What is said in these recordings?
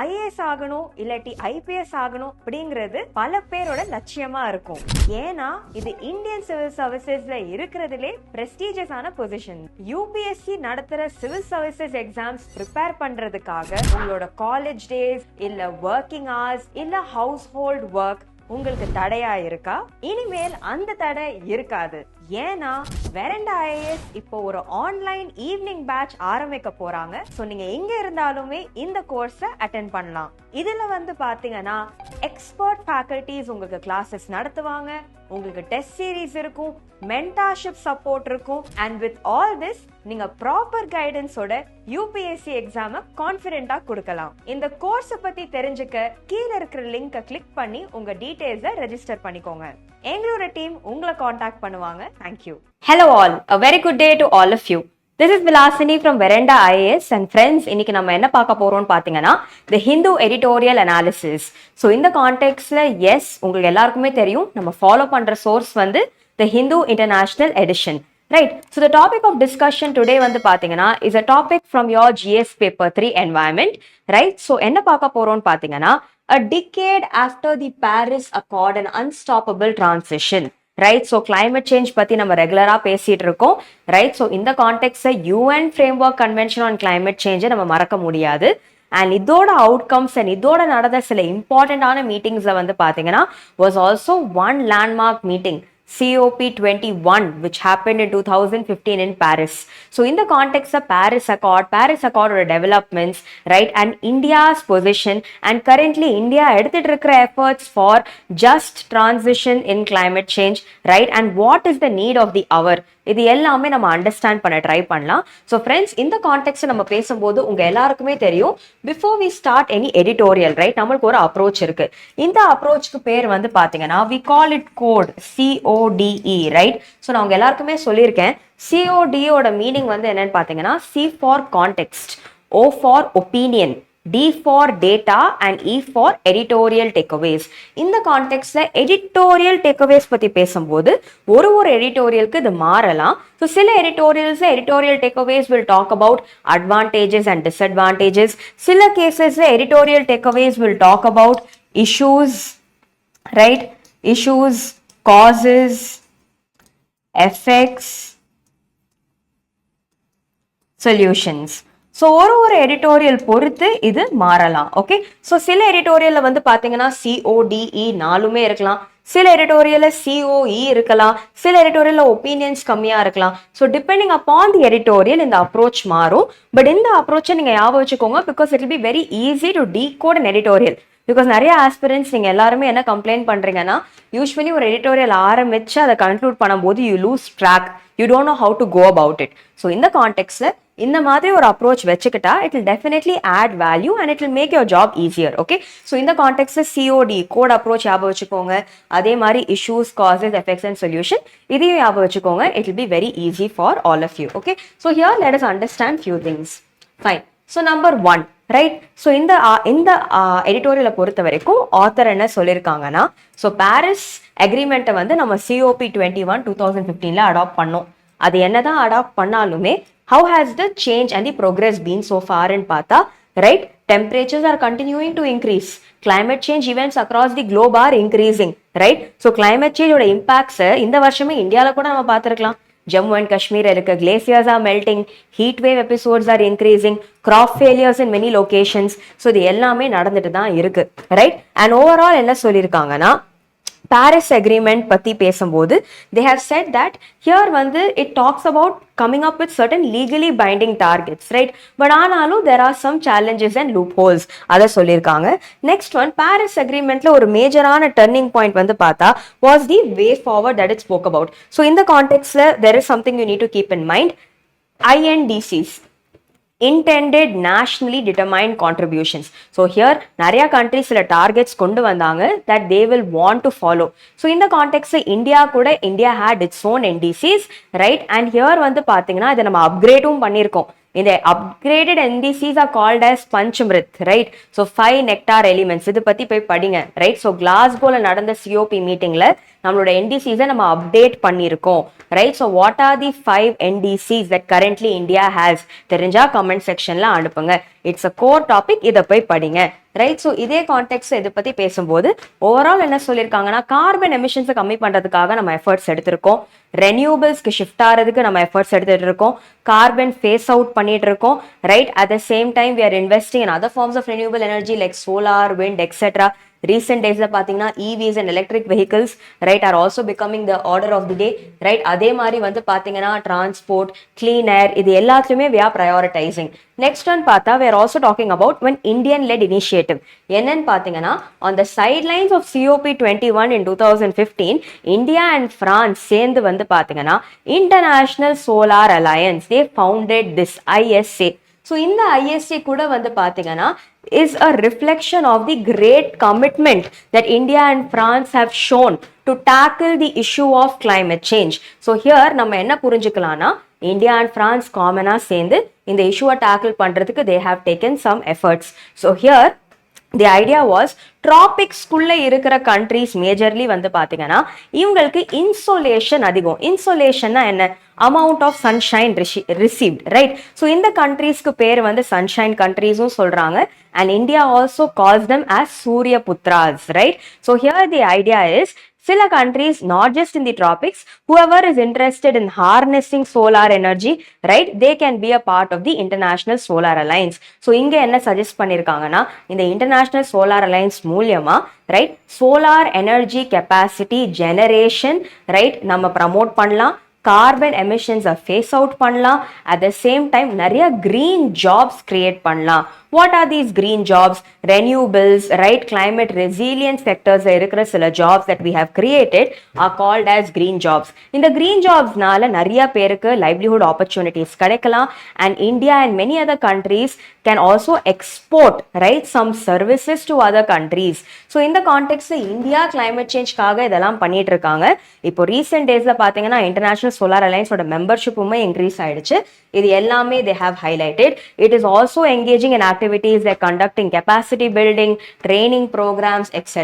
IAS ஆகணும் இல்லாட்டி IPS ஆகணும் அப்படிங்கிறது பல பேரோட லட்சியமா இருக்கும். ஏன்னா இது இந்தியன் சிவில் சர்வீசஸ்ல இருக்கிறதுலே பிரஸ்டீஜியஸான பொசிஷன். UPSC நடத்துற சிவில் சர்வீசஸ் எக்ஸாம்ஸ் ப்ரிப்பேர் பண்றதுக்காக உங்களோட காலேஜ் டேஸ் இல்ல ஒர்க்கிங் ஹவர்ஸ் இல்ல ஹவுஸ் ஹோல்ட் ஒர்க் உங்களுக்கு தடையா இருக்கா? இனிமேல் அந்த தடை இருக்காது. ஏன்னா வெரண்டா IAS இப்போ ஒரு ஆன்லைன் ஈவினிங் பேட்ச் ஆரம்பிக்க போறாங்க. சோ நீங்க எங்க இருந்தாலுமே இந்த கோர்ஸை அட்டெண்ட் பண்ணலாம். இதுல பாத்தீங்கன்னா எக்ஸ்பர்ட் ஃபேக்கல்டிஸ் உங்களுக்கு கிளாஸஸ் நடத்துவாங்க, உங்களுக்கு டெஸ்ட் சீரீஸ் இருக்கும், மென்டார்ஷிப் சப்போர்ட் இருக்கும். அண்ட் வித் ஆல் திஸ் நீங்க ப்ராப்பர் கைடன்ஸோட UPSC எக்ஸாம கான்ஃபிடென்ட்டா கொடுக்கலாம். இந்த கோர்ஸ் பத்தி தெரிஞ்சுக்க கீழ இருக்கிற லிங்கை கிளிக் பண்ணி உங்க டீடைல்ஸை ரெஜிஸ்டர் பண்ணிக்கோங்க. எங்களோட டீம் உங்களை காண்டாக்ட் பண்ணுவாங்க. Thank you. Hello all, a very good day to all of you. This is Vilasini from Veranda IAS and friends, இன்னைக்கு நம்ம என்ன பார்க்க போறோம்னு பாத்தீங்கன்னா the Hindu editorial analysis. So இந்த கான்டெக்ட்ல எஸ் உங்களுக்கு எல்லாருக்குமே தெரியும் நம்ம ஃபாலோ பண்ற source the Hindu International Edition. Right. So the topic of discussion today பாத்தீங்கன்னா is a topic from your GS paper 3 environment. Right. So என்ன பார்க்க போறோம்னு பாத்தீங்கன்னா a decade after the Paris Accord, an unstoppable transition. Right. So climate change பத்தி நம்ம ரெகுலரா பேசிட்டு இருக்கோம். Right. So இந்த கான்டெக்ட்ல UN Framework Convention on Climate Change நம்ம மறக்க முடியாது. And இதோட அவுட்கம்ஸ் அண்ட் இதோட நடந்த சில இம்பார்ட்டன்டான மீட்டிங்ஸ்ல பாத்தீங்கன்னா was also one landmark meeting, COP21, which happened in 2015 in Paris. So in the context of Paris Accord or developments, right, and India's position, and currently India எடுத்துட்டு இருக்கிற efforts for just transition in climate change, right, and what is the need of the hour, இது எல்லாமே நம்ம understand பண்ண try பண்ணலாம். So friends இந்த contact நம்ம பேசும்போது உங்க எல்லாருக்குமே தெரியும், before we start any editorial, right, நம்மளுக்கு ஒரு அப்ரோச் இருக்கு. இந்த அப்ரோச்சுக்கு பேர் பாத்தீங்கன்னா we call it code, CODE, right. So நான் உங்க எல்லாருக்குமே சொல்லியிருக்கேன், CODE ஓட மீனிங் என்னன்னு பாத்தீங்கன்னா C for context, O for opinion, D for data and E for editorial takeaways. இந்த கான்டெக்ட்ல எடிட்டோரியல் டேக்அவேஸ் பத்தி பேசும்போது ஒரு எடிட்டோரியலுக்கு இது மாறலாம். ஸோ சில editorial takeaways will talk about advantages and disadvantages. சில கேசஸ்ல editorial takeaways will talk about issues, right, issues, causes, effects, solutions. So ஒரு எடிட்டோரியல் பொறுத்து இது மாறலாம். ஓகே, ஸோ சில எடிட்டோரியல்ல பாத்தீங்கன்னா CODE 4மே இருக்கலாம், சில எடிட்டோரியல்ல COE இருக்கலாம், சில எடிட்டோரியல்ல ஒப்பீனியன்ஸ் கம்மியா இருக்கலாம். ஸோ டிபெண்டிங் அப்பான் தி எடிட்டோரியல் இந்த அப்ரோச் மாறும். பட் இந்த அப்ரோச்சை நீங்க ஞாபகம் வச்சுக்கோங்க, because it will be very easy to decode an editorial. Because நிறைய ஆஸ்பிரன்ஸ் நீங்க எல்லாருமே என்ன கம்ப்ளைண்ட் பண்றீங்கன்னா, யூஸ்வலி ஒரு எடிட்டோரியல் ஆரம்பிச்சு அதை கன்க்ளூட் பண்ணும்போது you lose track, you don't know how to go about it. So இந்த கான்டெக்ட்ல இந்த மாதிரி ஒரு அப்ரோச் வச்சுக்கிட்டா it will definitely add value and it will make your job easier. Okay, so இந்த கான்டெக்ட்ல COD கோட் அப்ரோச் ஞாபகம் வச்சுக்கோங்க. அதே மாதிரி issues, causes, effects and solution இதையும் ஞாபகம் வச்சுக்கோங்க. It will be very easy for all of you. Okay, so here let us understand few things. Fine. So number 1, right. So இந்த எடிட்டோரியலை பொறுத்த வரைக்கும் ஆத்தர் என்ன சொல்லியிருக்காங்கன்னா, ஸோ பாரிஸ் அக்ரிமெண்ட்டை நம்ம COP21 2015 அடாப்ட் பண்ணோம். அது என்னதான் அடாப்ட் பண்ணாலுமே how has the change and the progress been so far in பார்த்தா, right, temperatures are continuing to increase, climate change events across the globe are increasing, right. so climate change ஓட impacts இந்த வருஷமே இந்தியால கூட நம்ம பார்த்திருக்கலாம். Jammu and Kashmir இருக்க glaciers are melting, heat wave episodes are increasing, crop failures in many locations. so இது எல்லாமே நடந்துட்டு தான் இருக்கு, right. and overall என்ன சொல்லியிருக்காங்கன்னா, Paris agreement பத்தி பேசும்போது they have said that here it talks about coming up with certain legally binding targets, right, but ஆனாலும் there are some challenges and loopholes அத சொல்லியிருக்காங்க. next one, Paris agreementல ஒரு மேஜரான turning point பார்த்தா was the way forward that it spoke about. so in the contextல there is something you need to keep in mind, INDCs, intended nationally determined contributions. so here நிறைய countries சில targets கொண்டு வந்தாங்க that they will want to follow. so in the context India had its own NDCs, right, and here பாத்தீங்கன்னா இதை நம்ம அப்கிரேடும் பண்ணியிருக்கோம். இந்த upgraded NDCs are called as Panchamrit, right. so 5 nectar elements இது பத்தி போய் படிங்க, right. so Glasgowல நடந்த COP மீட்டிங்ல நம்மளோட NDCs நம்ம அப்டேட் பண்ணியிருக்கோம், right. so what are the 5 NDCs that currently India has? தெரிஞ்சா கமெண்ட் செக்ஷன்ல அனுப்புங்க. இட்ஸ் a core topic, இதை போய் படிங்க, ரைட். ஸோ இதே கான்டெக்ட் இதை பற்றி பேசும்போது ஓவரால் என்ன சொல்லியிருக்காங்கன்னா, கார்பன் எமிஷன்ஸை கம்மி பண்ணுறதுக்காக நம்ம எஃபர்ட்ஸ் எடுத்திருக்கோம், ரெனியூபிள்ஸ்க்கு ஷிஃப்ட் ஆகிறதுக்கு நம்ம எஃபர்ட்ஸ் எடுத்துட்டு இருக்கோம், கார்பன் ஃபேஸ் அவுட் பண்ணிட்டு இருக்கோம், right. At the same time we are investing in other forms of renewable energy like solar, wind, etc. Recent days la pathina EVs and electric vehicles, right, are also becoming the order of the day, right. Adhe mari vandu pathina transport, clean air, idu ellathlume we are prioritizing. Next one patha, we are also talking about one Indian led initiative. Ennan pathina, on the sidelines of COP21 in 2015, India and France sendu vandu pathina International Solar Alliance, they founded this ISA. So in the ISA kuda vandu pathina is a reflection of the great commitment that India and France have shown to tackle the issue of climate change. So here நம்ம என்ன புரிஞ்சுக்கலாம்னா, India and France common சேர்ந்து இந்த இஷ்யூவை tackle பண்றதுக்கு they have taken some efforts. So here the idea was tropics குள்ள இருக்கிற countries majorly வந்து பாத்தீங்கன்னா இவங்களுக்கு insolation அதிகம். Insolation என்ன? Amount of sunshine received, right? So இந்த countries-க்கு பேர் வந்து sunshine countries-ம் சொல்றாங்க, and India also calls them as Surya Putras, right? So here the idea is, சில countries, not just in the tropics, whoever is interested in harnessing solar energy, right, they can be a part of the International Solar Alliance. So இங்க என்ன suggest பண்ணிருக்காங்கன்னா, இந்த International Solar Alliance மூலியமா, right, solar energy capacity generation, right, நம்ம promote பண்ணலாம், carbon emissions face out பண்ணலாம், at the same time நிறைய green jobs create பண்ணலாம். What are these green jobs? Renewables, right, climate resilient sectors இருக்கிற சில jobs that we have created are called as green jobs. இந்த green jobs நால நிறைய பேருக்கு livelihood opportunities கிடைக்கலாம், and India and many other countries can also export, right, some services to other countries. So in the context India climate change காக இதெல்லாம் பண்ணிட்டு இருக்காங்க. இப்போ recent daysல பாத்தீங்கன்னா International Solar Alliance ஓட மெம்பர்ஷிப்புமே இன்க்ரீஸ் ஆயிடுச்சு. இது எல்லாமே they have highlighted. It is also engaging in activities like conducting capacity building, training programs, etc.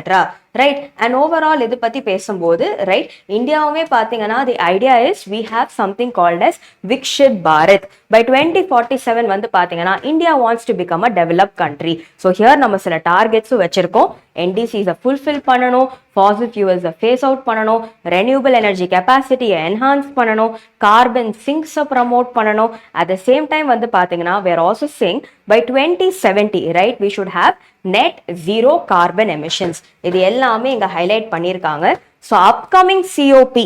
Right. And overall இது பத்தி பேசும்போது, right, இந்தியாவுமே பாத்தீங்கன்னா the idea is we have something called as Vikshit Bharat. By 2047 வந்து பாத்தீங்கன்னா India wants to become a developed country. So here நம்ம சில targets வச்சிருக்கோம். NDCs fulfill பண்ணணும், fossil fuels phase out பண்ணணும், renewable energy capacity enhance பண்ணணும், carbon sinks promote பண்ணணும். At the same time வந்து பாத்தீங்கன்னா we are also saying by 2070, right, we should have net zero carbon emissions. இது எல்லாமே இங்க ஹைலைட் பண்ணிருக்காங்க. So upcoming COP,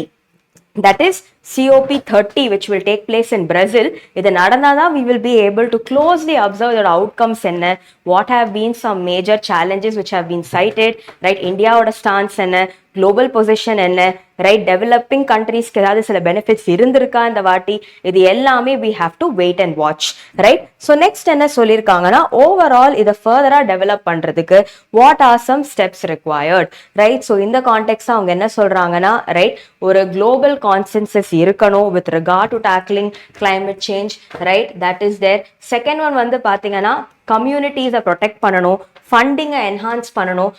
that is COP30, which will take place in Brazil, இது நடந்தாதான் we will be able to closely observe the outcomes என்ன, what have been some major challenges which have been cited, right, இந்தியாவோட stance என்ன, global position என்ன, right, developing countries-க்கு ஏதாவது சில benefits இருந்திருக்கா இந்த வாட்டி, இது எல்லாமே we have to wait and watch, right. So next என்ன சொல்லியிருக்காங்கன்னா, overall இதை further develop பண்றதுக்கு what are some steps required, right. So இந்த context அவங்க என்ன சொல்றாங்கன்னா, right, ஒரு global consensus இருக்கணும் with regard to tackling climate change, right, that is there. Second one வந்து பாத்தீங்கன்னா communities protect பண்ணணும், funding enhance பண்ணணும்.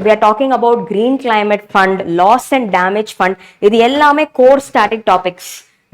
We are talking about green climate fund, loss and damage fund. இது எல்லாமே core static topics.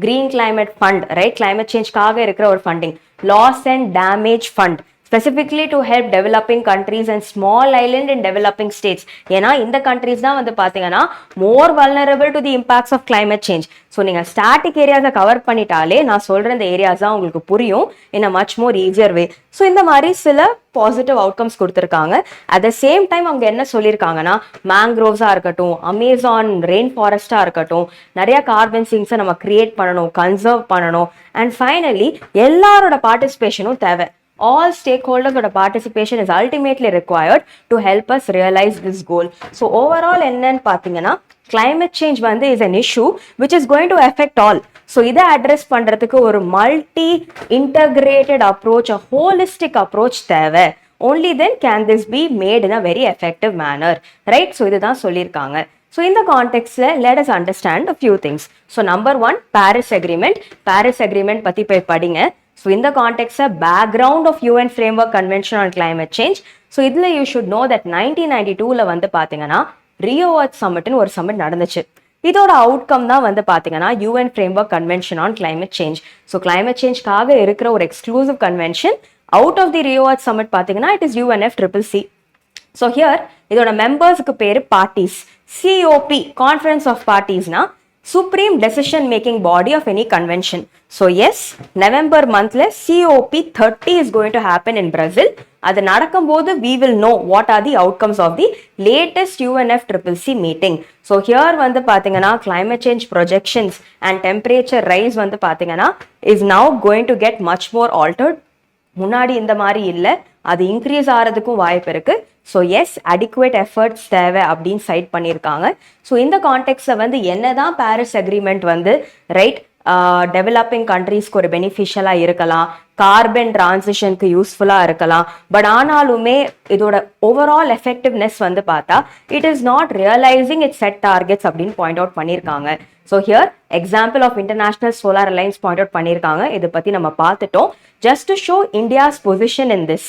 Green climate fund, right, climate change காக இருக்கிற ஒரு funding. Loss and damage fund, specifically to help developing countries and small island and developing states. ஏன்னா இந்த countries தான் வந்து பாத்தீங்கன்னா more vulnerable to the impacts of climate change. So நீங்க static areas cover பண்ணிட்டாலே நான் சொல்ற இந்த ஏரியாஸ் தான் உங்களுக்கு புரியும் in a much more easier way. So இந்த மாதிரி சில பாசிட்டிவ் அவுட்கம்ஸ் கொடுத்துருக்காங்க. அட் த சேம் டைம் அவங்க என்ன சொல்லியிருக்காங்கன்னா, மேங்க்ரோவ்ஸா இருக்கட்டும், அமேசான் ரெயின் ஃபாரஸ்டா இருக்கட்டும், நிறைய கார்பன் சிங்ஸை நம்ம கிரியேட் பண்ணணும், கன்சர்வ் பண்ணணும், அண்ட் ஃபைனலி எல்லாரோட பார்ட்டிசிபேஷனும் தேவை. All stakeholders participation is ultimately required to help us realize this goal. So overall என்னன்னு பாத்தீங்கன்னா, climate change வந்து is an issue which is going to affect all. So இதை address பண்றதுக்கு ஒரு multi integrated approach, a holistic approach தேவை. Only then can this be made in a very effective manner, right? So இதுதான் சொல்லியிருக்காங்க. So in the context, let us understand a few things. So number one, Paris Agreement. Paris Agreement பத்தி போய் படிங்க. So in the context, background of UN Framework Convention on Climate Change. So இதுல you should know that 1992ல வந்து பாத்தீங்கன்னா Rio Earth Summit ஒரு summit நடந்துச்சு. இதோட outcome தான் வந்து பாத்தீங்கன்னா UN Framework Convention on Climate Change. So climate change காக இருக்கிற ஒரு exclusive convention. Out of the Rio Earth Summit பாத்தீங்கன்னா it is UNFCCC. So here இதோட மெம்பர்ஸுக்கு பேர் பார்ட்டிஸ். COP கான்ஃபரன்ஸ் ஆஃப் பார்ட்டிஸ்னா Supreme Decision Making Body of any convention. So yes, November monthல COP 30 is going to happen in Brazil. அது நடக்கும்போது we will know what are the outcomes of the latest UNFCCC meeting. So here வந்து பாத்தீங்கன்னா climate change projections and temperature rise வந்து பாத்தீங்கன்னா is now going to get much more altered. முன்னாடி இந்த மாதிரி இல்லை, அது இன்க்ரீஸ் ஆகிறதுக்கும் வாய்ப்பு இருக்கு. ஸோ எஸ், அடிக்குவேட் எஃபர்ட்ஸ் தேவை அப்படின்னு சைட் பண்ணியிருக்காங்க. ஸோ இந்த கான்டெக்ட்ல வந்து என்னதான் பாரிஸ் அக்ரிமெண்ட் வந்து ரைட் டெவலப்பிங் கண்ட்ரீஸ்க்கு ஒரு பெனிஃபிஷியலாக இருக்கலாம், கார்பன் டிரான்சிஷனுக்கு யூஸ்ஃபுல்லாக இருக்கலாம். பட் ஆனாலுமே இதோட ஓவரால் எஃபெக்டிவ்னஸ் வந்து பார்த்தா it is not realising it set targets அப்படின்னு பாயிண்ட் அவுட் பண்ணியிருக்காங்க. So here example of International Solar Alliance point out பண்ணியிருக்காங்க. இதை பற்றி நம்ம பார்த்துட்டோம். Just to show India's position in this,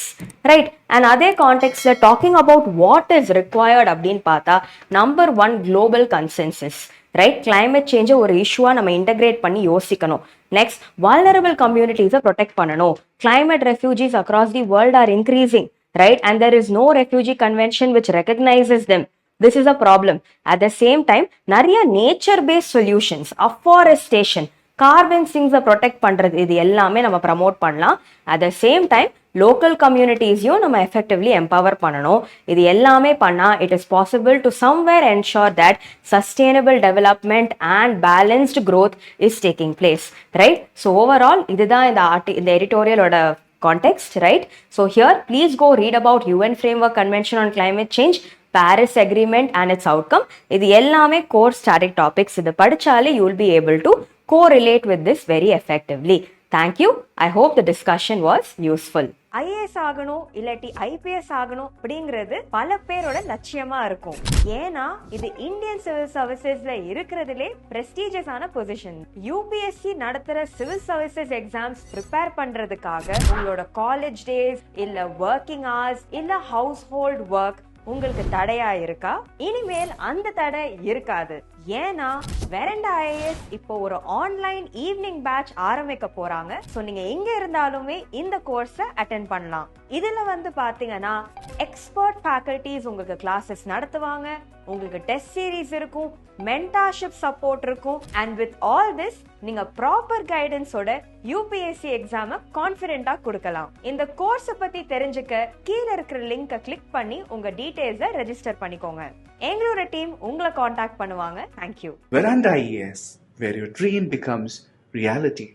right? And other context, talking about what is required அப்படின்னு பார்த்தா number 1 global consensus, right? Climate change ஒரு இஷ்யூவா நம்ம integrate பண்ணி யோசிக்கணும். Next, vulnerable communities protect பண்ணணும். Climate refugees across the world are increasing, right? And there is no refugee convention which recognizes them. This is a problem. At the same time, நிறைய nature based solutions, afforestation, carbon சிங்ஸை protect பண்ணுறது, இது எல்லாமே நம்ம promote பண்ணலாம். At the same time local கம்யூனிட்டிஸையும் நம்ம effectively empower பண்ணணும். இது எல்லாமே பண்ணால் it is possible to somewhere ensure that sustainable development and balanced growth is taking place, right? So overall இதுதான் இந்த எடிட்டோரியலோட context, right? So here please go read about UN Framework Convention on Climate Change, Paris Agreement and its outcome. இது எல்லாமே core static topics. இது படிச்சாலே you will be able to correlate with this very effectively. Thank you. I hope the discussion was useful. IAS ஆகணும் இல்லாட்டி IPS ஆகணும் அப்படிங்கிறது பல பேரோட லட்சியமா இருக்கும். ஏன்னா இது இந்தியன் சிவில் சர்வீசஸ்ல இருக்கிறதுலே பிரஸ்டீஜியஸான பொசிஷன். UPSC நடத்துற சிவில் சர்வீசஸ் எக்ஸாம்ஸ் ப்ரிப்பேர் பண்றதுக்காக உங்களோட காலேஜ் டேஸ் இல்ல ஒர்க்கிங் ஹவர்ஸ் இல்ல ஹவுஸ் ஹோல்ட் ஒர்க் உங்களுக்கு தடையா இருக்கா? இனிமேல் அந்த தடை இருக்காது. ஏன்னா வெரண்டா IAS இப்போ ஒரு ஆன்லைன் ஈவினிங் பேட்ச் ஆரம்பிக்க போறாங்க. சோ நீங்க எங்க இருந்தாலுமே இந்த கோர்ஸை அட்டெண்ட் பண்ணலாம். இதுல வந்து பாத்தீங்கன்னா எக்ஸ்பர்ட் ஃபேக்கல்டிஸ் உங்களுக்கு கிளாஸஸ் நடத்துவாங்க, உங்களுக்கு டெஸ்ட் சீரீஸ் இருக்கும், மென்டார்ஷிப் சப்போர்ட் இருக்கும். அண்ட் வித் ஆல் திஸ் நீங்க ப்ராப்பர் கைடன்ஸோட UPSC எக்ஸாம கான்ஃபிடென்ட்டா கொடுக்கலாம். இந்த கோர்ஸை பத்தி தெரிஞ்சுக்க கீழே இருக்கிற லிங்கை கிளிக் பண்ணி உங்க டீடைல்ஸை ரெஜிஸ்டர் பண்ணிக்கோங்க. எங்களோட டீம் உங்களை காண்டாக்ட் பண்ணுவாங்க. Thank you. Veranda IAS, where your dream becomes reality.